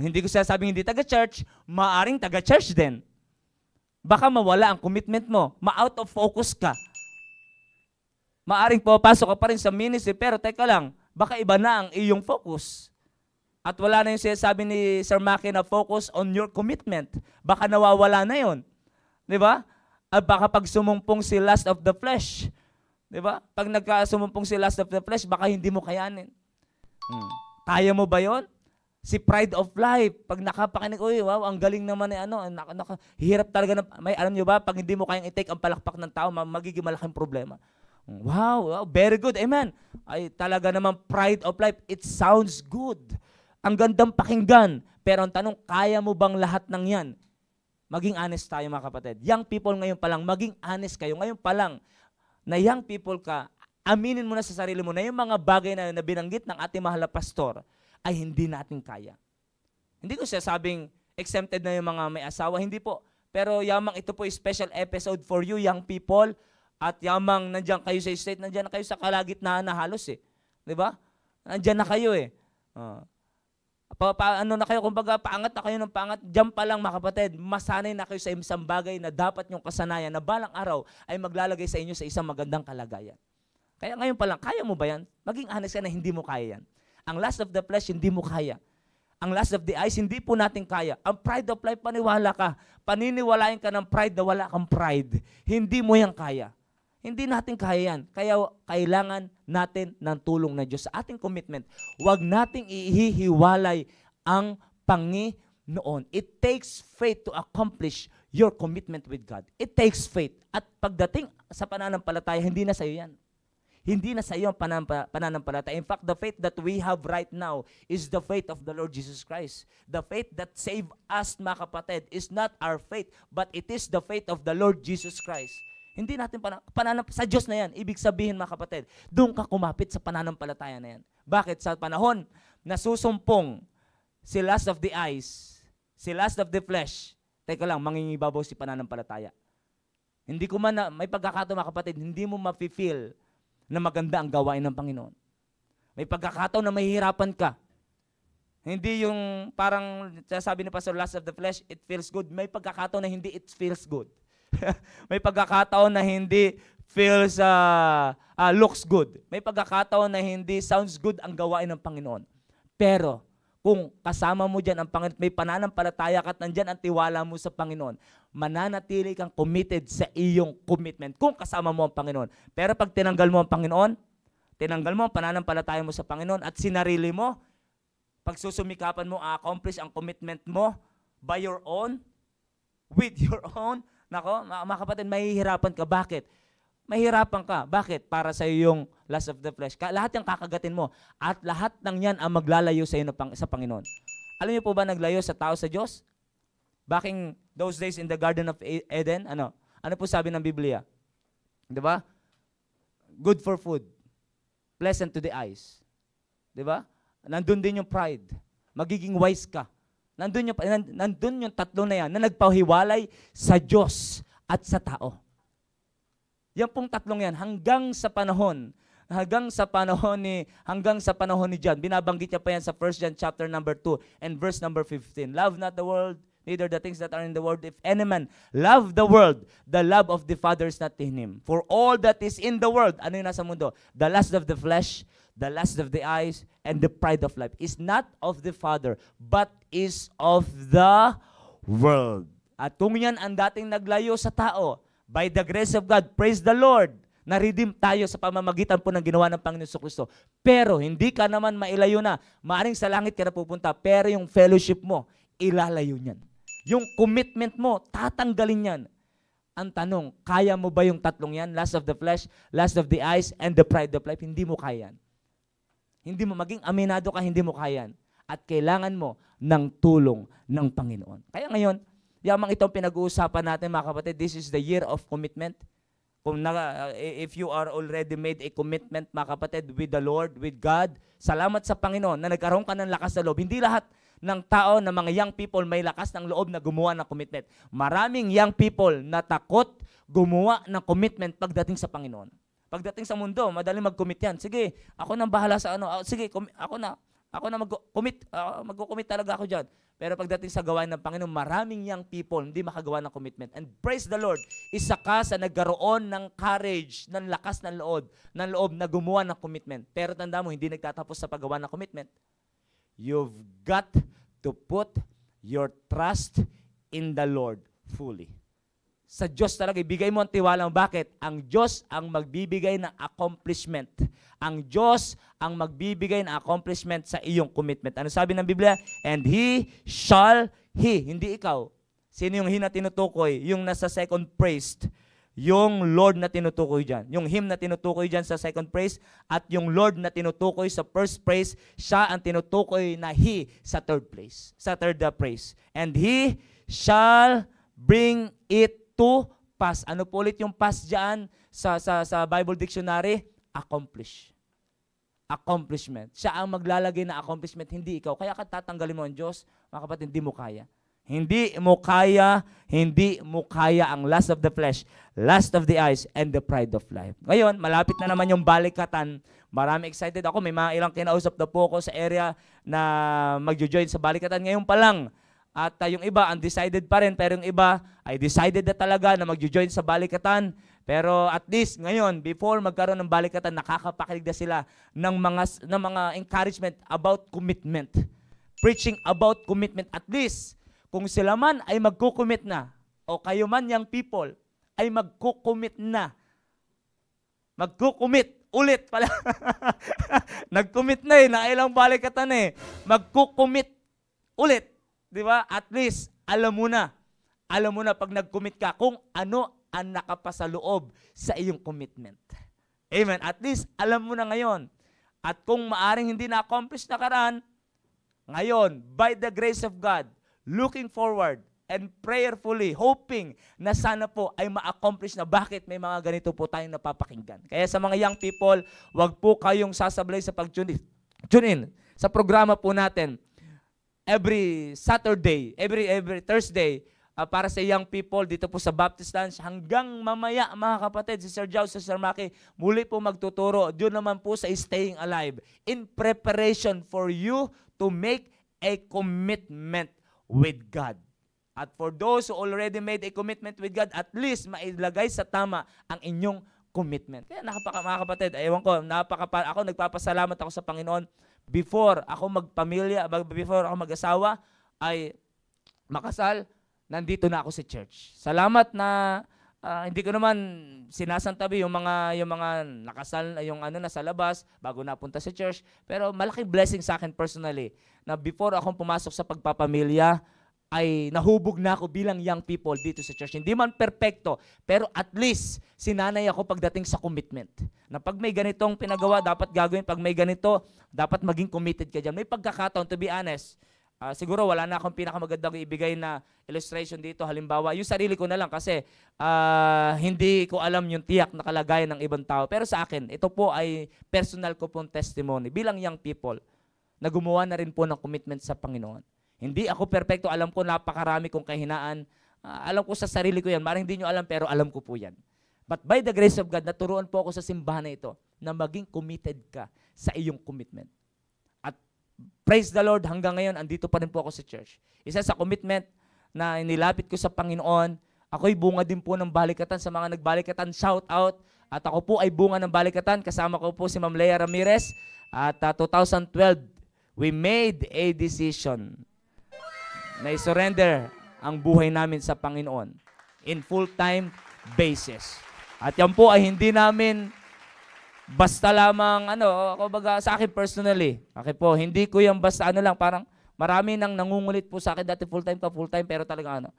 Hindi ko sinasabing hindi taga-church, maaring taga-church din. Baka mawala ang commitment mo. Ma-out of focus ka. Maaring papasok ka pa rin sa ministry, pero teka lang, baka iba na ang iyong focus. At wala na yung sinasabi ni Sir Maki na focus on your commitment. Baka nawawala na yun. Diba? At baka pag sumumpong si lust of the flesh, diba? Pag nagkasumumpong si lust of the flesh, baka hindi mo kayanin. Kaya mo ba yun? Si pride of life, pag nakapakinig, wow, ang galing naman hirap talaga alam nyo ba, pag hindi mo kayang i-take ang palakpak ng tao, magiging malaking problema. Wow, very good, amen. Ay, talaga naman pride of life, it sounds good. Ang gandang pakinggan, pero ang tanong, kaya mo bang lahat ng yan? Maging honest tayo mga kapatid. Young people ngayon pa lang, maging honest kayo. Ngayon pa lang, na young people ka, aminin mo na sa sarili mo na yung mga bagay na binanggit ng ating mahal na pastor, ay hindi natin kaya. Hindi ko sabing exempted na yung mga may asawa, hindi po. Pero yamang ito po special episode for you young people, at yamang nandiyan kayo sa state, nandiyan na kayo sa kalagitnaan na halos Diba? Nandiyan na kayo na kayo, kumbaga paangat na kayo ng paangat, diyan pa lang mga kapatid, masanay na kayo sa isang bagay na dapat yung kasanayan na balang araw ay maglalagay sa inyo sa isang magandang kalagayan. Kaya ngayon pa lang, kaya mo ba yan? Maging honest ka na hindi mo kaya yan. Ang lust of the flesh, hindi mo kaya. Ang lust of the eyes, hindi po natin kaya. Ang pride of life, paniwala ka. Paniniwalain ka ng pride na wala kang pride. Hindi mo yan kaya. Hindi natin kaya yan. Kaya kailangan natin ng tulong ng Diyos sa ating commitment. Huwag nating ihihiwalay ang Panginoon. It takes faith to accomplish your commitment with God. It takes faith. At pagdating sa pananampalataya, hindi na sa iyo yan. Hindi na sa iyo ang pananampalataya. In fact, the faith that we have right now is the faith of the Lord Jesus Christ. The faith that saved us, mga kapatid, is not our faith, but it is the faith of the Lord Jesus Christ. Hindi natin sa Diyos na yan. Ibig sabihin, mga kapatid, doon ka kumapit sa pananampalataya na yan. Bakit? Sa panahon na susumpong si lust of the eyes, si lust of the flesh, teka lang, mangingibabaw si pananampalataya. Hindi ko man may pagkakataon, mga kapatid, hindi mo mafe-feel na maganda ang gawain ng Panginoon. May pagkakataon na mahihirapan ka. Hindi yung parang sabi ni Pastor, lust of the flesh, it feels good. May pagkakataon na hindi it feels good. May pagkakataon na hindi feels looks good. May pagkakataon na hindi sounds good ang gawain ng Panginoon. Pero kung kasama mo dyan ang Panginoon, may pananampalataya ka at nandyan ang tiwala mo sa Panginoon, mananatili kang committed sa iyong commitment kung kasama mo ang Panginoon. Pero pag tinanggal mo ang Panginoon, tinanggal mo ang pananampalataya mo sa Panginoon at sinarili mo, pag susumikapan mo, accomplish ang commitment mo by your own, with your own, nako, mga kapatid, mahihirapan ka. Bakit? mahirapan ka. Bakit? Para sa yung lust of the flesh. Lahat yung kakagatin mo. At lahat ng yan ang maglalayo sa iyo sa Panginoon. Alam niyo po ba naglayo sa tao sa Diyos? Back in those days in the Garden of Eden, ano po sabi ng Biblia? 'Di ba? Good for food, pleasant to the eyes. 'Di ba? Nandun din yung pride. Magiging wise ka. Nandun yung tatlo na yan na nagpahiwalay sa Diyos at sa tao. Yan pong tatlong yan hanggang sa panahon ni John. Binabanggit niya pa yan sa 1 John chapter number 2 and verse number 15. Love not the world, neither the things that are in the world. If any man love the world, the love of the Father is not in him. For all that is in the world, ano yung nasa mundo? The lust of the flesh, the lust of the eyes, and the pride of life is not of the Father, but is of the world. At kung yan ang dating naglayo sa tao, by the grace of God, praise the Lord, na-redeem tayo sa pamamagitan po ng ginawa ng Panginoon Jesucristo. Pero hindi ka naman mailayo na. Maaring sa langit ka na pupunta, pero yung fellowship mo, ilalayo niyan. Yung commitment mo, tatanggalin yan. Ang tanong, kaya mo ba yung tatlong yan? Lust of the flesh, lust of the eyes, and the pride of life? Hindi mo kaya. Hindi mo, maging aminado ka, hindi mo kaya. At kailangan mo ng tulong ng Panginoon. Kaya ngayon, yamang itong pinag-uusapan natin mga kapatid, this is the year of commitment. If you are already made a commitment mga kapatid with the Lord, with God, salamat sa Panginoon na nagkaroon ka ng lakas sa loob. Hindi lahat ng tao, na mga young people, may lakas ng loob na gumawa ng commitment. Maraming young people na takot gumawa ng commitment pagdating sa Panginoon. Pagdating sa mundo, madaling mag-commit yan. Sige, ako nang bahala sa ano. Sige, ako na mag-commit. Mag-commit talaga ako dyan. Pero pagdating sa gawain ng Panginoon, maraming young people hindi makagawa ng commitment. And praise the Lord, isa ka sa nagkaroon ng courage, ng lakas ng loob na gumawa ng commitment. Pero tanda mo, hindi nagtatapos sa paggawa ng commitment. You've got to put your trust in the Lord fully. Sa Diyos talaga, ibigay mo ang tiwala mo. Bakit? Ang Diyos ang magbibigay ng accomplishment. Ang Diyos ang magbibigay ng accomplishment sa iyong commitment. Ano sabi ng Biblia? And He, hindi ikaw. Sino yung He na tinutukoy? Yung nasa second praise. Yung Lord na tinutukoy dyan. Yung Him na tinutukoy dyan sa second praise at yung Lord na tinutukoy sa first praise, siya ang tinutukoy na He sa third place. Sa third praise. And He shall bring it to pass. Ano po ulit yung pass dyan sa Bible Dictionary? Accomplishment. Siya ang maglalagay na accomplishment, hindi ikaw. Kaya ka tatanggalin mo ang Diyos, mga kapatid, hindi mo kaya. Hindi mo kaya ang lust of the flesh, lust of the eyes, and the pride of life. Ngayon, malapit na naman yung balikatan. Marami excited ako. May mga ilang kinausap na po ako sa area na magjo-join sa balikatan. Ngayon pa lang. At yung iba, undecided pa rin, pero yung iba ay decided na talaga na magjo-join sa balikatan. Pero at least ngayon, before magkaroon ng balikatan, nakakapakinig na sila ng mga encouragement about commitment. Preaching about commitment. At least, kung sila man ay magkukommit na, o kayo man young people, ay magkukommit na. Magkukommit ulit pala. Nag-commit na nakailang balikatan Magkukommit ulit. Di ba? At least, alam mo na pag nag-commit ka kung ano ang nakapasaloob sa iyong commitment. Amen. At least, alam mo na ngayon. At kung maaring hindi na-accomplish na karaan, ngayon, by the grace of God, looking forward and prayerfully, hoping na sana po ay ma-accomplish na. Bakit? May mga ganito po tayong napapakinggan. Kaya sa mga young people, wag po kayong sasablay sa pag-tune in sa programa po natin. Every Saturday, every Thursday, para sa young people dito po sa Baptist Lunch, hanggang mamaya mga kapatid, si Sir Jow, si Sir Maki, muli po magtuturo. Doon naman po sa Staying Alive, in preparation for you to make a commitment with God. At for those who already made a commitment with God, at least mailagay sa tama ang inyong commitment. Kaya mga kapatid, ewan ko, ako nagpapasalamat ako sa Panginoon. Before ako magpamilya, before ako mag-asawa, ay makasal, nandito na ako sa church. Salamat na hindi ko naman sinasantabi yung mga nakasal, yung nasa labas bago napunta sa church, pero malaking blessing sa akin personally na before akong pumasok sa pagpapamilya, ay nahubog na ako bilang young people dito sa church. Hindi man perpekto, pero at least sinanay ako pagdating sa commitment. Na pag may ganitong pinagawa, dapat gagawin. Pag may ganito, dapat maging committed ka dyan. May pagkakataon, to be honest, siguro wala na akong pinakamagandang ibigay na illustration dito. Halimbawa, yung sarili ko na lang kasi hindi ko alam yung tiyak na kalagayan ng ibang tao. Pero sa akin, ito po ay personal ko pong testimony bilang young people na gumawa na rin po ng commitment sa Panginoon. Hindi ako perpekto. Alam ko napakarami kong kahinaan. Alam ko sa sarili ko yan. Marang hindi nyo alam pero alam ko po yan. But by the grace of God, naturuan po ako sa simbahan na ito na maging committed ka sa iyong commitment. At praise the Lord, hanggang ngayon, andito pa rin po ako sa church. Isa sa commitment na inilapit ko sa Panginoon, ako'y bunga din po ng balikatan sa mga nagbalikatan. Shout out. At ako po ay bunga ng balikatan. Kasama ko po si Ma'am Lea Ramirez. At 2012, we made a decision na i-surrender ang buhay namin sa Panginoon in full-time basis. At yan po ay hindi namin basta lamang, kumbaga sa akin personally, po, hindi ko yung basta lang, parang marami nang nangungulit po sa akin, dati full-time pero talaga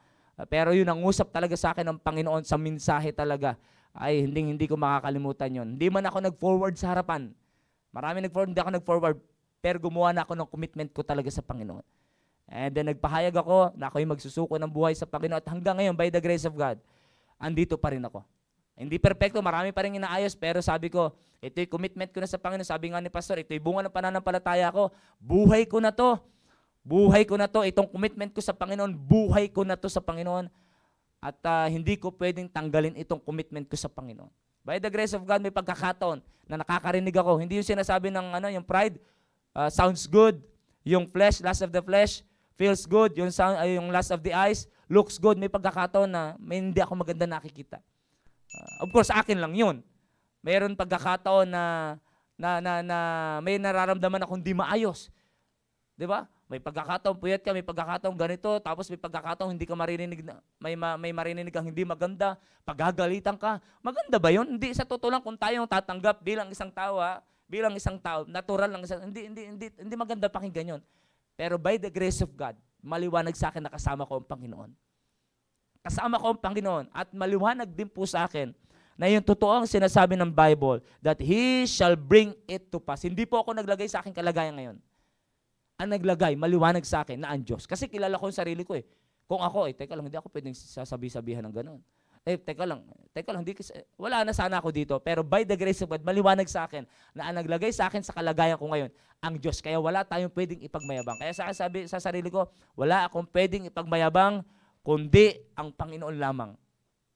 pero yun, ang usap talaga sa akin ng Panginoon sa mensahe talaga, ay hindi ko makakalimutan yon. Hindi man ako nag-forward sa harapan. Marami hindi ako nag-forward, pero gumawa na ako ng commitment ko talaga sa Panginoon. And then nagpahayag ako na ako'y magsusuko ng buhay sa Panginoon at hanggang ngayon, by the grace of God, andito pa rin ako. Hindi perpekto, marami pa rin inaayos, pero sabi ko, ito'y commitment ko na sa Panginoon. Sabi nga ni Pastor, ito'y bunga ng pananampalataya ko. Buhay ko na to. Buhay ko na to. Itong commitment ko sa Panginoon, buhay ko na to sa Panginoon. At hindi ko pwedeng tanggalin itong commitment ko sa Panginoon. By the grace of God, may pagkakataon na nakakarinig ako. Hindi yung sinasabi ng yung pride, sounds good. Yung flesh, lust of the flesh, feels good. Yung lust of the eyes, looks good. May pagkakataon na hindi ako maganda nakikita. Of course, akin lang yun. Mayroon pagkakataon na may nararamdaman akong di maayos. Di ba? May pagkakataon, puyat ka, may pagkakataon ganito, tapos may pagkakataon hindi ka marinig, may marinig kang hindi maganda, pagagalitan ka. Maganda ba yun? Hindi, sa totoo lang, kung tayong tatanggap bilang isang tao, natural lang, hindi maganda pakinggan yun. Pero by the grace of God, maliwanag sa akin na kasama ko ang Panginoon. Kasama ko ang Panginoon at maliwanag din po sa akin na yung totoong sinasabi ng Bible that He shall bring it to pass. Hindi po ako naglagay sa aking kalagayan ngayon. Ang naglagay, maliwanag sa akin na ang Diyos. Kasi kilala ko yung sarili ko eh. Kung ako, teka lang, hindi ako pwedeng sasabi-sabihan ng gano'n. Teka lang, wala na sana ako dito. Pero by the grace of God, maliwanag sa akin na ang naglagay sa akin sa kalagayan ko ngayon, ang Diyos. Kaya wala tayong pwedeng ipagmayabang. Kaya sa akin sabi sa sarili ko, wala akong pwedeng ipagmayabang, kundi ang Panginoon lamang.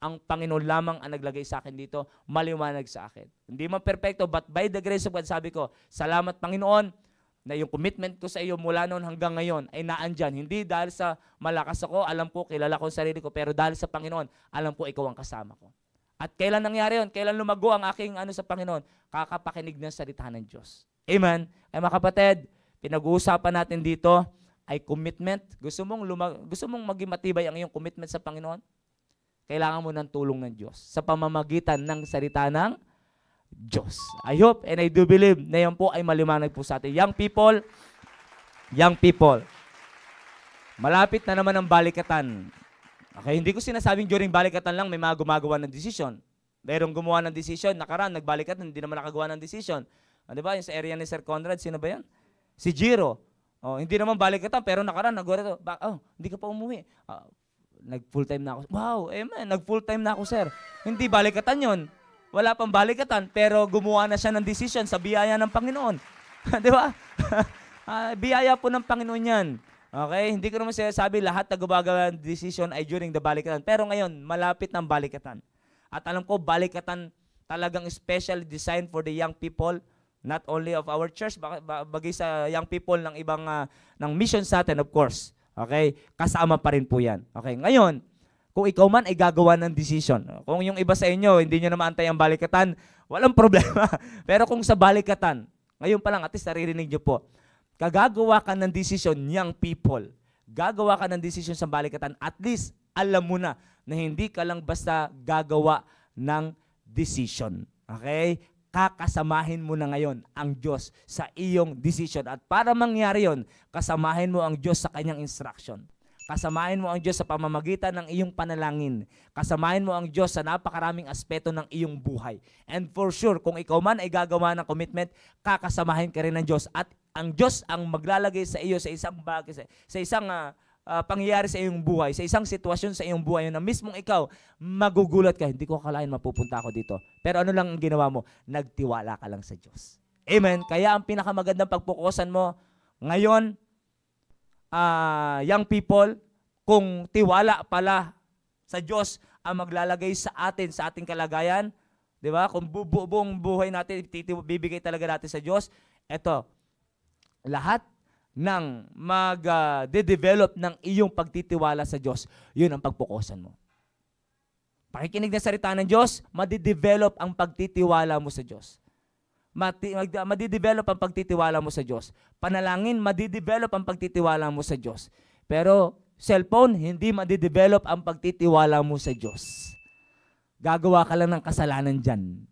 Ang Panginoon lamang ang naglagay sa akin dito, maliwanag sa akin. Hindi man perfecto, but by the grace of God, sabi ko, salamat Panginoon, na yung commitment ko sa iyo mula noon hanggang ngayon ay naandyan. Hindi dahil sa malakas ako, alam ko, kilala ko ang sarili ko, pero dahil sa Panginoon, alam ko ikaw ang kasama ko. At kailan nangyari yun? Kailan lumago ang aking sa Panginoon? Kakapakinig ng salita ng Diyos. Amen? Ay mga kapatid, pinag-uusapan natin dito ay commitment. Gusto mong maging matibay ang iyong commitment sa Panginoon? Kailangan mo ng tulong ng Diyos sa pamamagitan ng salita ng Diyos. I hope and I do believe na yan po ay maliwanag po sa atin. Young people, malapit na naman ang balikatan. Okay, hindi ko sinasabing during balikatan lang may mga gumagawa ng desisyon. Merong gumawa ng desisyon, nakaraan, nagbalikatan, hindi naman nakagawa ng desisyon. Di ba, yung sa area ni Sir Conrad, sino ba yan? Si Jiro. Hindi naman balikatan, pero nakaraan, nagwala to. Hindi ka pa umuwi. Nag-full time na ako. Wow, amen, nag-full time na ako, sir. Hindi balikatan yon. Wala pang balikatan, pero gumawa na siya ng decision sa biyaya ng Panginoon. Di ba? Biyaya po ng Panginoon yan. Okay? Hindi ko naman sinasabi lahat na gumagawa ng decision ay during the balikatan. Pero ngayon, malapit ng balikatan. At alam ko, balikatan talagang specially designed for the young people, not only of our church, bagay sa young people ng ibang ng mission sa atin, of course. Okay? Kasama pa rin po yan. Okay? Ngayon, kung ikaw man ay gagawa ng decision. Kung yung iba sa inyo, hindi nyo na maantay ang balikatan, walang problema. Pero kung sa balikatan, ngayon pa lang, at least naririnig nyo po, kagagawa ka ng decision, young people, gagawa ka ng decision sa balikatan, at least alam mo na hindi ka lang basta gagawa ng decision. Okay? Kakasamahin mo na ngayon ang Diyos sa iyong decision. At para mangyari yon, kasamahin mo ang Diyos sa kanyang instruction. Kasamahin mo ang Diyos sa pamamagitan ng iyong panalangin. Kasamahin mo ang Diyos sa napakaraming aspeto ng iyong buhay. And for sure, kung ikaw man ay gagawa ng commitment, kakasamahin ka rin ng Diyos. At ang Diyos ang maglalagay sa iyo sa isang bagay, sa isang pangyayari sa iyong buhay, sa isang sitwasyon sa iyong buhay na mismong ikaw, magugulat ka, hindi ko akalain mapupunta ako dito. Pero ano lang ang ginawa mo? Nagtiwala ka lang sa Diyos. Amen? Kaya ang pinakamagandang pagpukusan mo ngayon, young people, kung tiwala pala sa Diyos ang maglalagay sa atin, sa ating kalagayan, di ba? Kung buong buhay natin, bibigay talaga natin sa Diyos, eto, lahat ng mag-develop ng iyong pagtitiwala sa Diyos, yun ang pagpukusan mo. Pakikinig ng salita ng Diyos, madidevelop ang pagtitiwala mo sa Diyos. Madidevelop ang pagtitiwala mo sa Diyos. Panalangin, madidevelop ang pagtitiwala mo sa Diyos. Pero cellphone, hindi madidevelop ang pagtitiwala mo sa Diyos. Gagawa ka lang ng kasalanan dyan.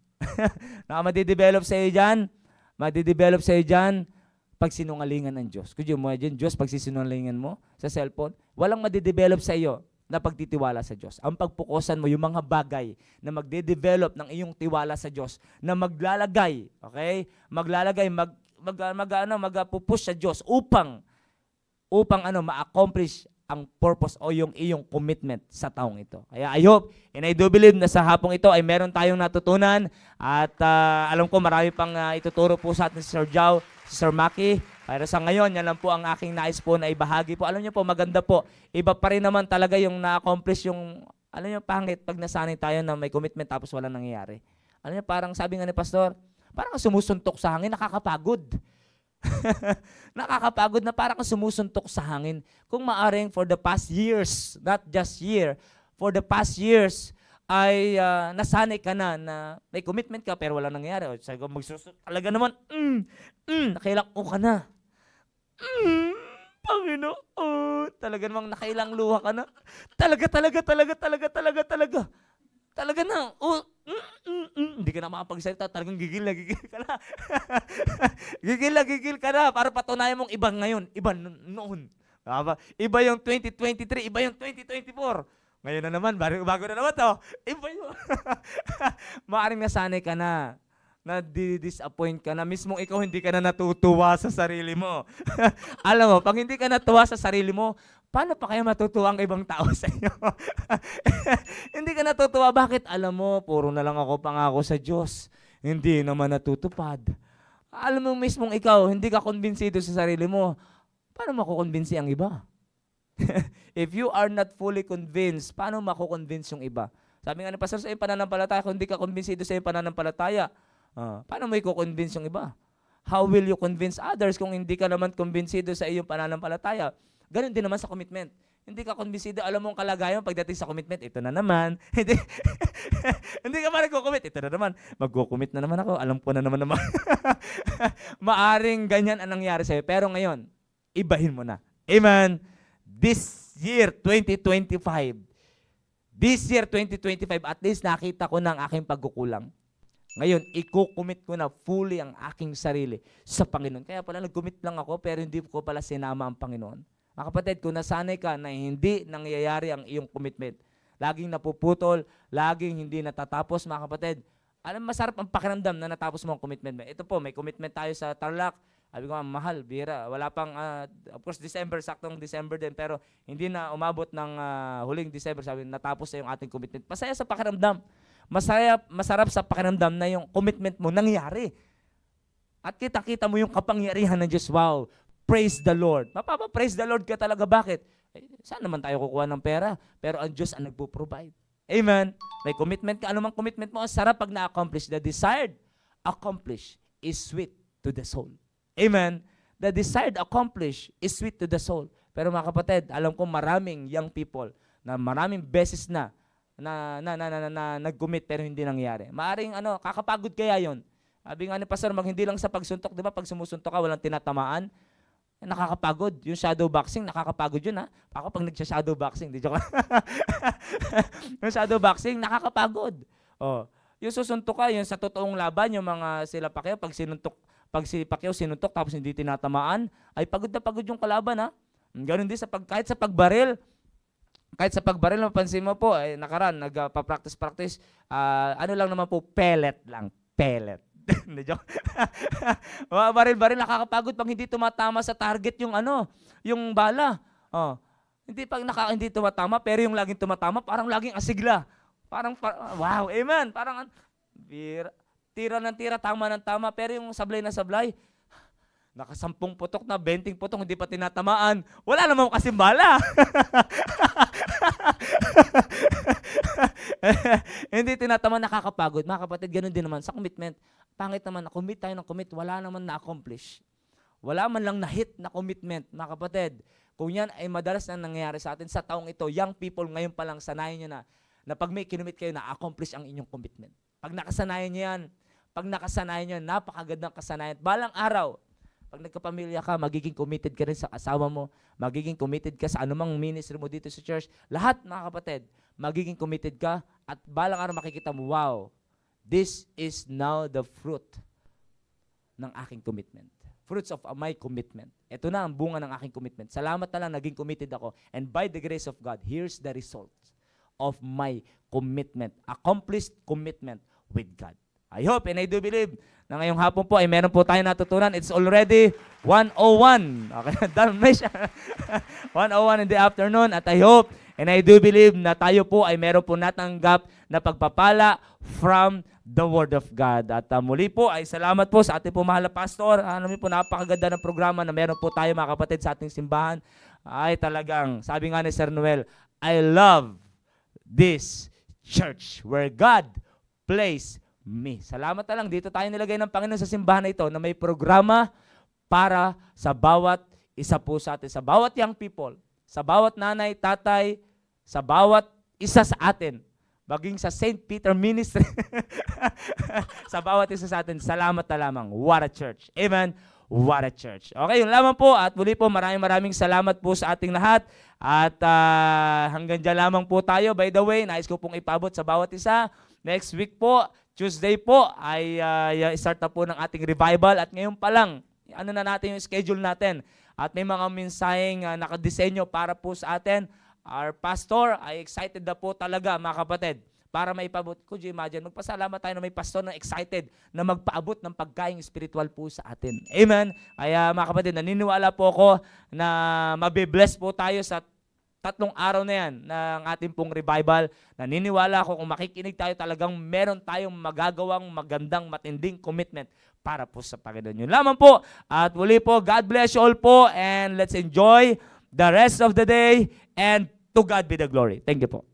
Madidevelop sa iyo dyan, madidevelop sa iyo dyan, pagsinungalingan ng Diyos. Could you imagine, Diyos, pagsisinungalingan mo sa cellphone? Walang madidevelop sa iyo na pagtitiwala sa Diyos. Ang pagpukusan mo, yung mga bagay na magde-develop ng iyong tiwala sa Diyos, na maglalagay, okay? Maglalagay, magpupush sa Diyos upang ma-accomplish ang purpose o yung iyong commitment sa taong ito. Kaya I hope and I do believe na sa hapong ito ay meron tayong natutunan at alam ko marami pang ituturo po sa atin si Sir Jao, si Sir Maki. Pero sa ngayon, yan lang po ang aking nais po na ibahagi po. Alam niyo po, maganda po. Iba pa rin naman talaga yung na-accomplish yung, alam niyo, pangit pag nasanay tayo na may commitment tapos wala nangyayari. Alam niyo, parang sabi nga ni Pastor, parang sumusuntok sa hangin, nakakapagod. Nakakapagod na parang sumusuntok sa hangin. Kung maaring for the past years, not just year, for the past years, ay nasanay ka na may commitment ka pero wala nangyayari. O, sabi ko, talaga naman, nakailang ka na. Panginoon, talaga namang nakailang luha ka na. Talaga na. Hindi ka na makapagsalita, talagang gigil ka na. Gigil ka na para patunayan mong iba ngayon, iba noon. Iba yung 2023, iba yung 2024. Ngayon na naman, bago na naman to. Iba yun. Maaring nasanay ka na di-disappoint ka na. Mismong ikaw hindi ka na natutuwa sa sarili mo. Alam mo, pag hindi ka natuwa sa sarili mo, paano pa kaya matutuwa ang ibang tao sa iyo? Hindi ka natutuwa. Bakit? Alam mo, puro na lang ako pangako sa Diyos. Hindi naman natutupad. Alam mo mismong ikaw, hindi ka konbinsido sa sarili mo. Paano makukonbinsi ang iba? If you are not fully convinced, paano makukonvince yung iba? Sabi nga ni Pastor, sa iyong pananampalataya, kung hindi ka konbinsido sa iyong pananampalataya, paano mo i-convince yung iba? How will you convince others kung hindi ka naman konbinsido sa iyong pananampalataya? Ganon din naman sa commitment. Hindi ka konbinsido, alam mong kalagayan pagdating sa commitment, ito na naman. Hindi ka pa nagko-commit, ito na naman. Magko-commit na naman ako, alam ko na naman. Maaring ganyan ang nangyari sa'yo. Pero ngayon, ibahin mo na. Amen. This year, 2025, at least nakita ko na ang aking pagkukulang. Ngayon, i-commit ko na fully ang aking sarili sa Panginoon. Kaya pala nag-commit lang ako pero hindi ko pala sinama ang Panginoon. Mga kapatid, kung nasanay ka na hindi nangyayari ang iyong commitment, laging napuputol, laging hindi natatapos, mga kapatid, alam, masarap ang pakiramdam na natapos mo ang commitment. Ito po, may commitment tayo sa Tarlac. Sabi ko, mahal, bira. Wala pang, of course, December, saktong December din, pero hindi na umabot ng huling December. Sabi, natapos na yung ating commitment. Masaya sa pakiramdam. Masarap sa pakiramdam na yung commitment mo nangyari. At kita-kita mo yung kapangyarihan ng Diyos. Wow, praise the Lord. Mapapa-praise the Lord ka talaga. Bakit? Saan naman tayo kukuha ng pera? Pero ang Diyos ang nagpo-provide. Amen. May commitment ka. Anumang commitment mo, ang sarap pag na-accomplish. The desired accomplish is sweet to the soul. Amen. The desired accomplish is sweet to the soul. Pero mga kapatid, alam ko maraming young people na maraming beses na nag-commit pero hindi nangyari. Maaring kakapagod kaya yon. Sabi nga ni Pastor, hindi lang sa pagsuntok, di ba? Pag sumusuntok ka, walang tinatamaan. Nakakapagod. Yung shadow boxing, nakakapagod yun, ha? Ako pag nagsha-shadow boxing, di joke. Yung shadow boxing, nakakapagod. Oh. Yung susuntok ka, yung sa totoong laban, yung mga sila Pacquiao, pag si Pacquiao sinuntok tapos hindi tinatamaan, ay pagod na pagod yung kalaban, ha? Ganun din kahit sa pagbaril. Kahit sa pagbaril, mapansin mo po, nakaraan, nagpa-practice, ano lang naman po, pellet lang. Pellet. Hindi, joke. Baril-baril, nakakapagod pag hindi tumatama sa target yung bala. Oh. Hindi tumatama, pero yung laging tumatama, parang laging asigla. Wow, amen. Parang, tira ng tira, tama ng tama, pero yung sablay na sablay, nakasampung putok na, 20 putok, hindi pa tinatamaan. Wala naman kasing bala. Hindi tinatama, nakakapagod. Mga kapatid, ganun din naman sa commitment. Pangit naman, na-commit tayo ng commit, wala naman na-accomplish. Wala man lang na-hit na commitment. Mga kapatid, kung yan ay madalas na nangyayari sa atin sa taong ito, young people ngayon pa lang, sanayin nyo na pag may kinumit kayo, na-accomplish ang inyong commitment. Pag nakasanayan nyo yan, napakagandang kasanayan. Balang araw, pag nagkapamilya ka, magiging committed ka rin sa asawa mo, magiging committed ka sa anumang ministry mo dito sa church. Lahat, mga kapatid, magiging committed ka at balang araw makikita mo, wow, this is now the fruit ng aking commitment. Fruits of my commitment. Ito na ang bunga ng aking commitment. Salamat na lang, naging committed ako. And by the grace of God, here's the result of my commitment. Accomplished commitment with God. I hope and I do believe na ngayong hapon po ay meron po tayo natutunan. It's already 1:01. Okay, done na siya. 1:01 in the afternoon at I hope and I do believe na tayo po ay meron po natanggap na pagpapala from the Word of God. At muli po ay salamat po sa ating po mahal na pastor. Alam niyo po, napakaganda ng programa na meron po tayo mga kapatid sa ating simbahan. Ay talagang, sabi nga ni Sir Noel, I love this church where God placed me. Salamat na lang, dito tayo nilagay ng Panginoon sa simbahan na ito na may programa para sa bawat isa po sa atin, sa bawat young people, sa bawat nanay, tatay, sa bawat isa sa atin, maging sa St. Peter Ministry, sa bawat isa sa atin, salamat na lamang. What a church. Amen. What a church. Okay, yun lamang po at muli po maraming salamat po sa ating lahat at hanggang dyan lamang po tayo. By the way, nais ko pong ipabot sa bawat isa. Next week po, Tuesday po ay start na po ng ating revival at ngayon pa lang, ano na natin yung schedule natin. At may mga mensaheng nakadisenyo para po sa atin. Our pastor ay excited na po talaga mga kapatid para maipabot. Could you imagine? Magpasalamat tayo na may pastor na excited na magpaabot ng pagkaing spiritual po sa atin. Amen? Kaya mga kapatid, naniniwala po ako na mabibless po tayo sa 3 araw na yan ng ating pong revival. Naniniwala ako kung makikinig tayo talagang meron tayong magagawang magandang matinding commitment para po sa Panginoon. Yun lamang po. At muli po, God bless you all po and let's enjoy the rest of the day and to God be the glory. Thank you po.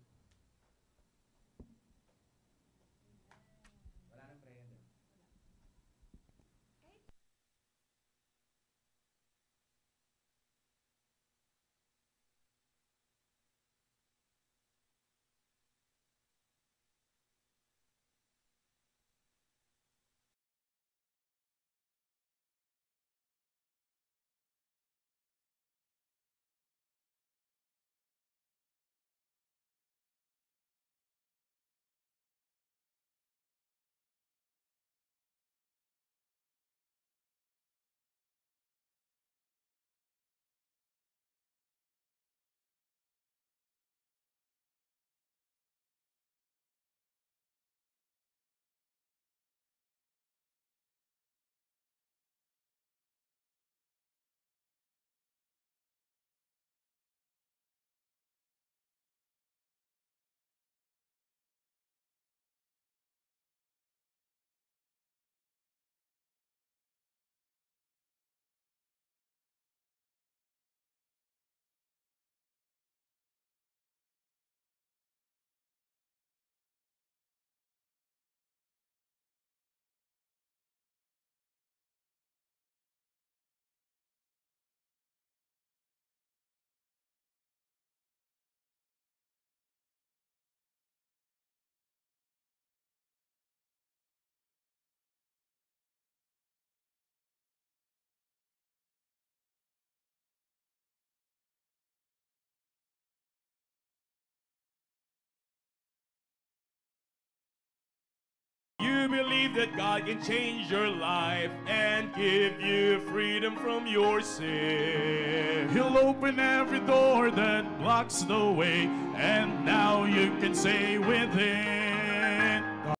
believe that God can change your life and give you freedom from your sin. He'll open every door that blocks the way, and now you can say within,